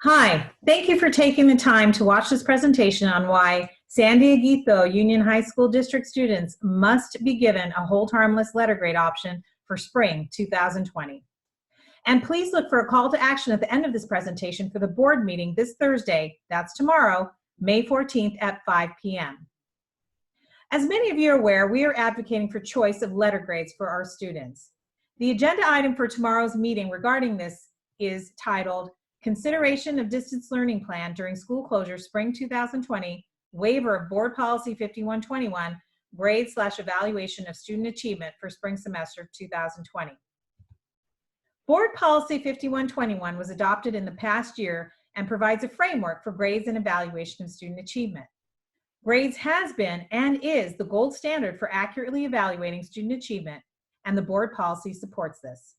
Hi, thank you for taking the time to watch this presentation on why San Dieguito Union High School District students must be given a hold harmless letter grade option for spring 2020. And please look for a call to action at the end of this presentation for the board meeting this Thursday, that's tomorrow, May 14th at 5 p.m. As many of you are aware, we are advocating for choice of letter grades for our students. The agenda item for tomorrow's meeting regarding this is titled Consideration of Distance Learning Plan During School Closure Spring 2020, Waiver of Board Policy 5121, Grade/Evaluation of Student Achievement for Spring Semester 2020. Board Policy 5121 was adopted in the past year and provides a framework for grades and evaluation of student achievement. Grades has been and is the gold standard for accurately evaluating student achievement, and the board policy supports this.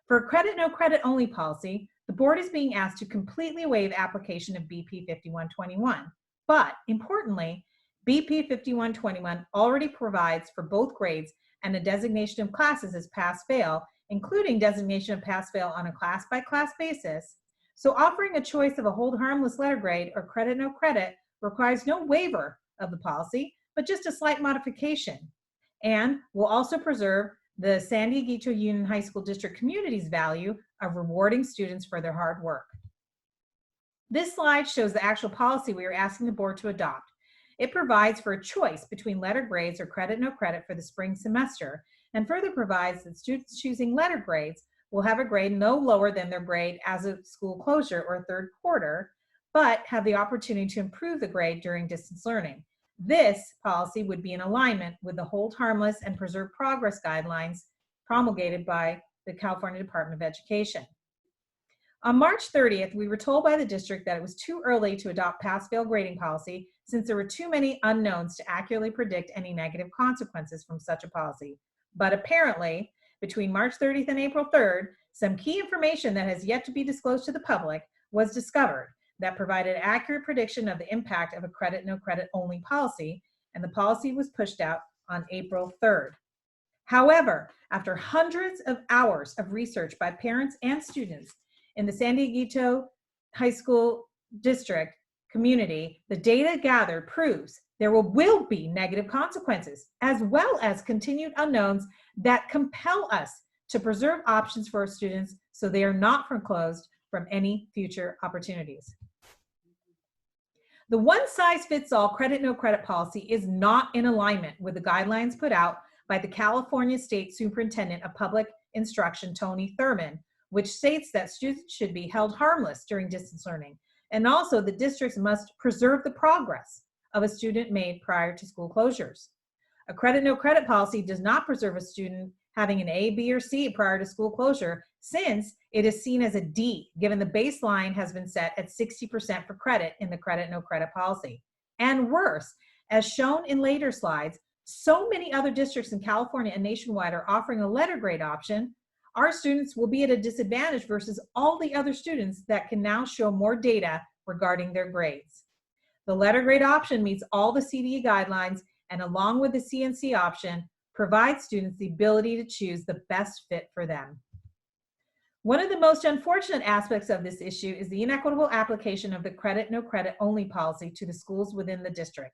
For a credit, no credit only policy, the board is being asked to completely waive application of BP 5121. But importantly, BP 5121 already provides for both grades and a designation of classes as pass-fail, including designation of pass-fail on a class-by-class basis. So offering a choice of a hold harmless letter grade or credit, no credit requires no waiver of the policy, but just a slight modification, and will also preserve the San Dieguito Union High School District community's value of rewarding students for their hard work. This slide shows the actual policy we are asking the board to adopt. It provides for a choice between letter grades or credit, no credit for the spring semester, and further provides that students choosing letter grades will have a grade no lower than their grade as of school closure or third quarter, but have the opportunity to improve the grade during distance learning. This policy would be in alignment with the hold harmless and preserve progress guidelines promulgated by the California Department of Education. On March 30th, we were told by the district that it was too early to adopt pass-fail grading policy since there were too many unknowns to accurately predict any negative consequences from such a policy. But apparently, between March 30th and April 3rd, some key information that has yet to be disclosed to the public was discovered that provided accurate prediction of the impact of a credit, no credit only policy, and the policy was pushed out on April 3rd. However, after hundreds of hours of research by parents and students in the San Dieguito High School District community, the data gathered proves there will be negative consequences, as well as continued unknowns that compel us to preserve options for our students so they are not foreclosed from any future opportunities. The one-size-fits-all credit, no credit policy is not in alignment with the guidelines put out by the California State Superintendent of Public Instruction, Tony Thurmond, which states that students should be held harmless during distance learning, and also the districts must preserve the progress of a student made prior to school closures. A credit, no credit policy does not preserve a student having an A, B, or C prior to school closure, since it is seen as a D, given the baseline has been set at 60% for credit in the credit, no credit policy. And worse, as shown in later slides, so many other districts in California and nationwide are offering a letter grade option. Our students will be at a disadvantage versus all the other students that can now show more data regarding their grades. The letter grade option meets all the CDE guidelines, and along with the CNC option, provides students the ability to choose the best fit for them. One of the most unfortunate aspects of this issue is the inequitable application of the credit, no credit only policy to the schools within the district.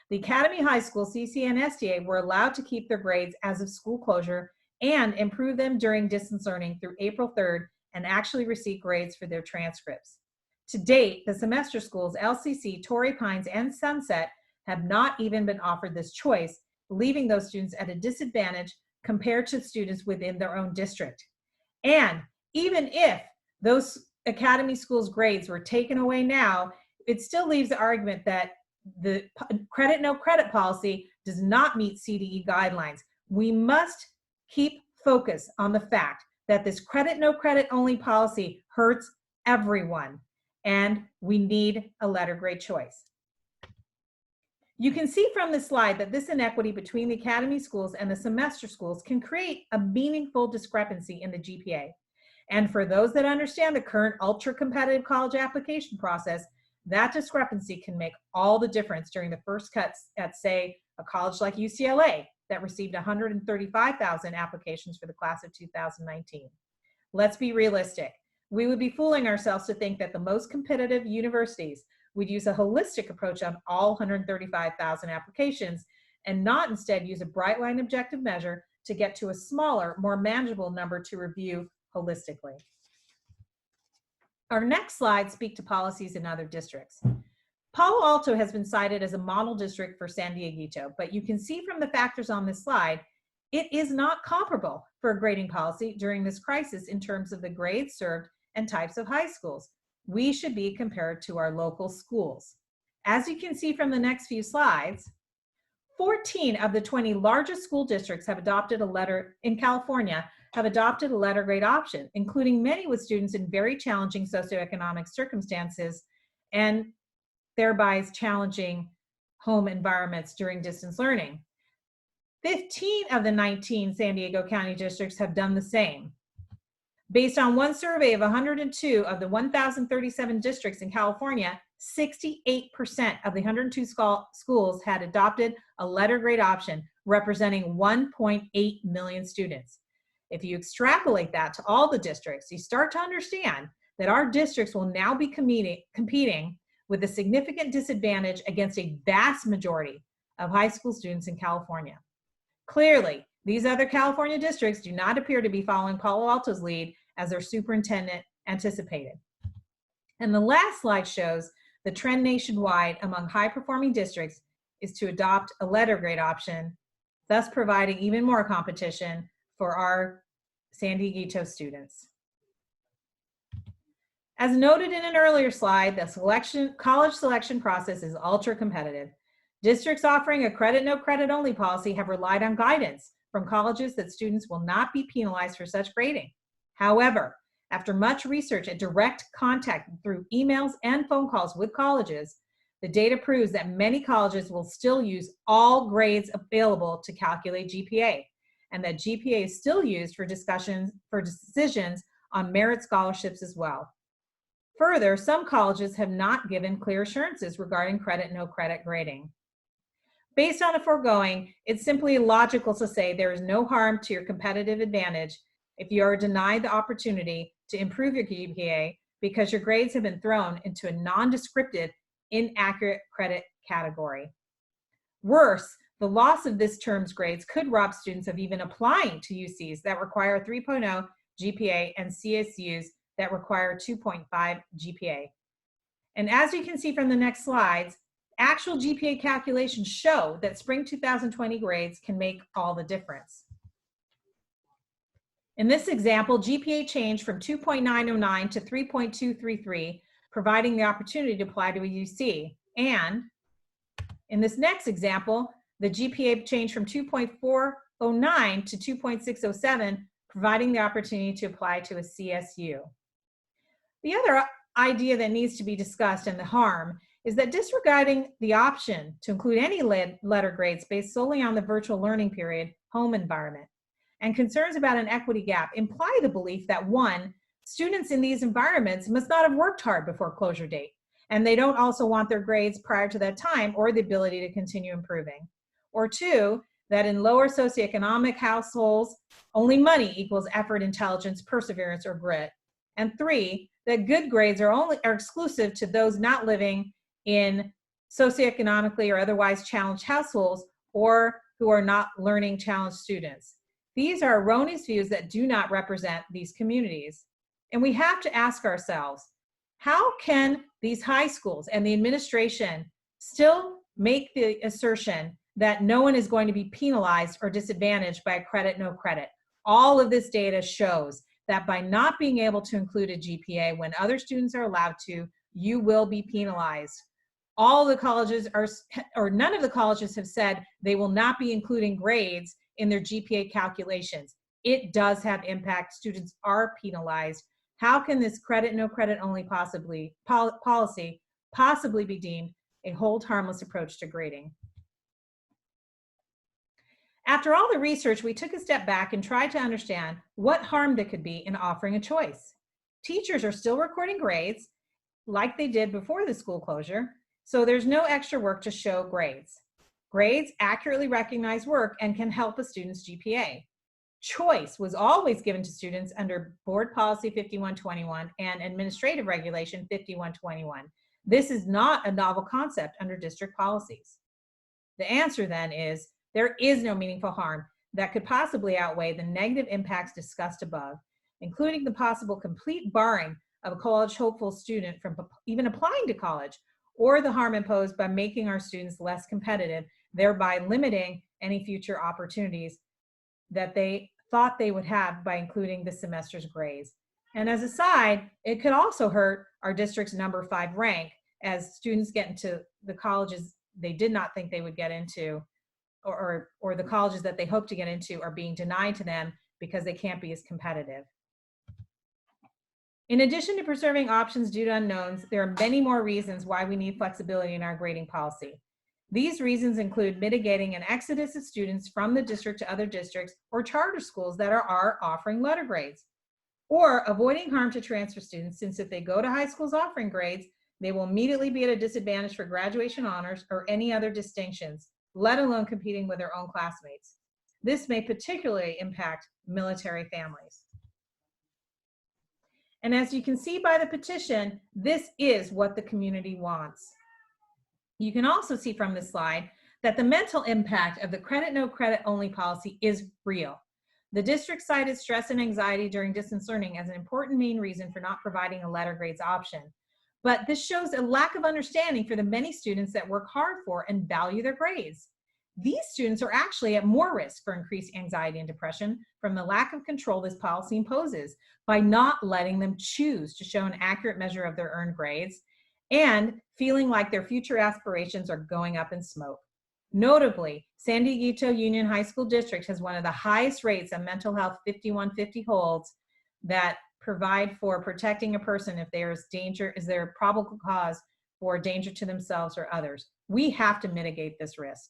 The Academy High School, CC, and SDA were allowed to keep their grades as of school closure and improve them during distance learning through April 3rd and actually receive grades for their transcripts. To date, the semester schools, LCC, Torrey Pines, and Sunset, have not even been offered this choice, leaving those students at a disadvantage compared to students within their own district. And even if those academy schools' grades were taken away now, it still leaves the argument that the credit, no credit policy does not meet CDE guidelines. We must keep focus on the fact that this credit, no credit only policy hurts everyone, and we need a letter grade choice. You can see from this slide that this inequity between the academy schools and the semester schools can create a meaningful discrepancy in the GPA. And for those that understand the current ultra-competitive college application process, that discrepancy can make all the difference during the first cuts at, say, a college like UCLA that received 135,000 applications for the class of 2019. Let's be realistic. We would be fooling ourselves to think that the most competitive universities would use a holistic approach on all 135,000 applications and not instead use a bright line objective measure to get to a smaller, more manageable number to review holistically. Our next slides speak to policies in other districts. Palo Alto has been cited as a model district for San Dieguito, but you can see from the factors on this slide, it is not comparable for a grading policy during this crisis in terms of the grades served and types of high schools. We should be compared to our local schools. As you can see from the next few slides, 14 of the 20 largest school districts have adopted a letter in California have adopted a letter grade option, including many with students in very challenging socioeconomic circumstances and thereby challenging home environments during distance learning. 15 of the 19 San Diego County districts have done the same. Based on one survey of 102 of the 1,037 districts in California, 68% of the 102 schools had adopted a letter grade option, representing 1.8 million students. If you extrapolate that to all the districts, you start to understand that our districts will now be competing with a significant disadvantage against a vast majority of high school students in California. Clearly, these other California districts do not appear to be following Palo Alto's lead as their superintendent anticipated. And the last slide shows the trend nationwide among high-performing districts is to adopt a letter grade option, thus providing even more competition for our San Dieguito students. As noted in an earlier slide, the college selection process is ultra competitive. Districts offering a credit, no credit only policy have relied on guidance from colleges that students will not be penalized for such grading. However, after much research and direct contact through emails and phone calls with colleges, the data proves that many colleges will still use all grades available to calculate GPA, and that GPA is still used for decisions on merit scholarships as well. Further, some colleges have not given clear assurances regarding credit, no credit grading. Based on the foregoing, it's simply illogical to say there is no harm to your competitive advantage if you are denied the opportunity to improve your GPA because your grades have been thrown into a non-descriptive, inaccurate credit category. Worse, the loss of this term's grades could rob students of even applying to UCs that require a 3.0 GPA and CSUs that require 2.5 GPA. And as you can see from the next slides, actual GPA calculations show that spring 2020 grades can make all the difference. In this example, GPA changed from 2.909 to 3.233, providing the opportunity to apply to a UC. And in this next example, the GPA changed from 2.409 to 2.607, providing the opportunity to apply to a CSU. The other idea that needs to be discussed and the harm is that disregarding the option to include any letter grades based solely on the virtual learning period, home environment, and concerns about an equity gap imply the belief that one, students in these environments must not have worked hard before closure date, and they don't also want their grades prior to that time or the ability to continue improving. Or two, that in lower socioeconomic households, only money equals effort, intelligence, perseverance, or grit. And three, that good grades are exclusive to those not living in socioeconomically or otherwise challenged households or who are not learning challenged students. These are erroneous views that do not represent these communities. And we have to ask ourselves, how can these high schools and the administration still make the assertion that no one is going to be penalized or disadvantaged by a credit, no credit? All of this data shows that by not being able to include a GPA when other students are allowed to, you will be penalized. All the colleges or none of the colleges have said they will not be including grades in their GPA calculations. It does have impact. Students are penalized. How can this credit, no credit only policy possibly be deemed a hold harmless approach to grading? After all the research, we took a step back and tried to understand what harm there could be in offering a choice. Teachers are still recording grades like they did before the school closure, so there's no extra work to show grades. Grades accurately recognize work and can help a student's GPA. Choice was always given to students under Board Policy 5121 and Administrative Regulation 5121. This is not a novel concept under district policies. The answer then is there is no meaningful harm that could possibly outweigh the negative impacts discussed above, including the possible complete barring of a college hopeful student from even applying to college, or the harm imposed by making our students less competitive, thereby limiting any future opportunities that they thought they would have by including the semester's grades. And as a side, it could also hurt our district's number 5 rank as students get into the colleges they did not think they would get into, or the colleges that they hope to get into are being denied to them because they can't be as competitive. In addition to preserving options due to unknowns, there are many more reasons why we need flexibility in our grading policy. These reasons include mitigating an exodus of students from the district to other districts or charter schools that are offering letter grades, or avoiding harm to transfer students, since if they go to high schools offering grades, they will immediately be at a disadvantage for graduation honors or any other distinctions, let alone competing with their own classmates. This may particularly impact military families. And as you can see by the petition, this is what the community wants. You can also see from this slide that the mental impact of the credit, no credit only policy is real. The district cited stress and anxiety during distance learning as an important main reason for not providing a letter grades option. But this shows a lack of understanding for the many students that work hard for and value their grades. These students are actually at more risk for increased anxiety and depression from the lack of control this policy imposes by not letting them choose to show an accurate measure of their earned grades and feeling like their future aspirations are going up in smoke. Notably, San Dieguito Union High School District has one of the highest rates of mental health 5150 holds that provide for protecting a person if there is danger, is there a probable cause for danger to themselves or others. We have to mitigate this risk.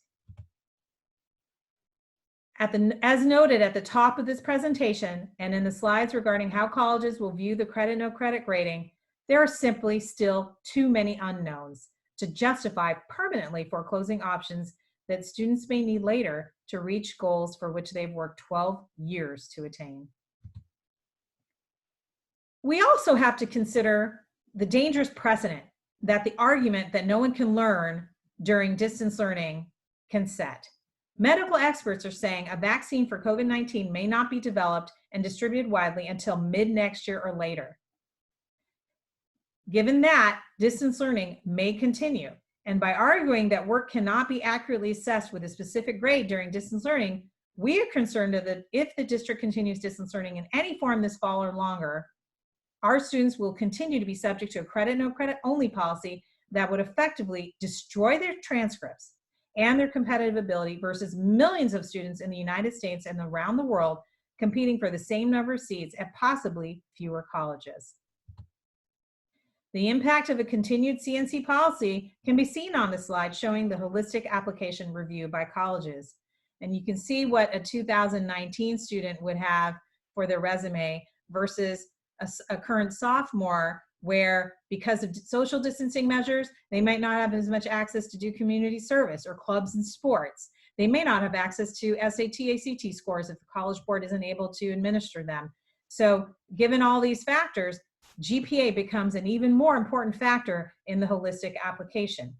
As noted at the top of this presentation and in the slides regarding how colleges will view the credit, no credit grading, there are simply still too many unknowns to justify permanently foreclosing options that students may need later to reach goals for which they've worked 12 years to attain. We also have to consider the dangerous precedent that the argument that no one can learn during distance learning can set. Medical experts are saying a vaccine for COVID-19 may not be developed and distributed widely until mid-next year or later. Given that, distance learning may continue, and by arguing that work cannot be accurately assessed with a specific grade during distance learning, we are concerned that if the district continues distance learning in any form this fall or longer, our students will continue to be subject to a credit, no credit only policy that would effectively destroy their transcripts and their competitive ability versus millions of students in the United States and around the world competing for the same number of seats at possibly fewer colleges. The impact of a continued CNC policy can be seen on the slide showing the holistic application review by colleges. And you can see what a 2019 student would have for their resume versus a current sophomore, where because of social distancing measures, they might not have as much access to do community service or clubs and sports. They may not have access to SAT, ACT scores if the College Board isn't able to administer them. So given all these factors, GPA becomes an even more important factor in the holistic application.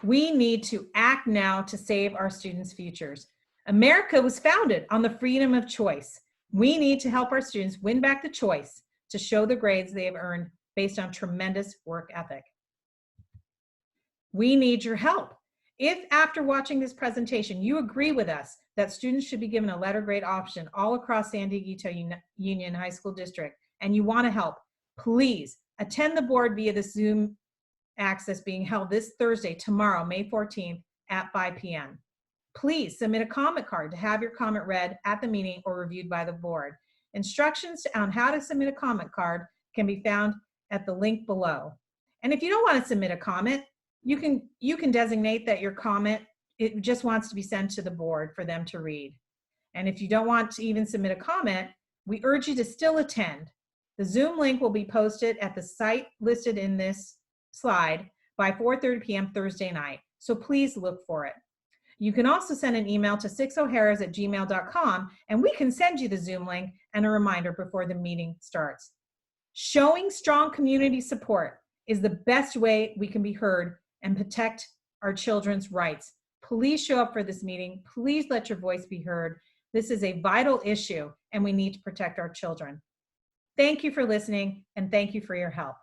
We need to act now to save our students' futures. America was founded on the freedom of choice. We need to help our students win back the choice to show the grades they have earned based on tremendous work ethic. We need your help. If after watching this presentation, you agree with us that students should be given a letter grade option all across San Dieguito Union High School District, and you want to help, please attend the board via the Zoom access being held this Thursday, tomorrow, May 14th at 5 p.m. Please submit a comment card to have your comment read at the meeting or reviewed by the board. Instructions on how to submit a comment card can be found at the link below. And if you don't want to submit a comment, you can designate that your comment, it just wants to be sent to the board for them to read. And if you don't want to even submit a comment, we urge you to still attend. The Zoom link will be posted at the site listed in this slide by 4:30 p.m. Thursday night. So please look for it. You can also send an email to 6o'haras@gmail.com, and we can send you the Zoom link and a reminder before the meeting starts. Showing strong community support is the best way we can be heard and protect our children's rights. Please show up for this meeting. Please let your voice be heard. This is a vital issue, and we need to protect our children. Thank you for listening, and thank you for your help.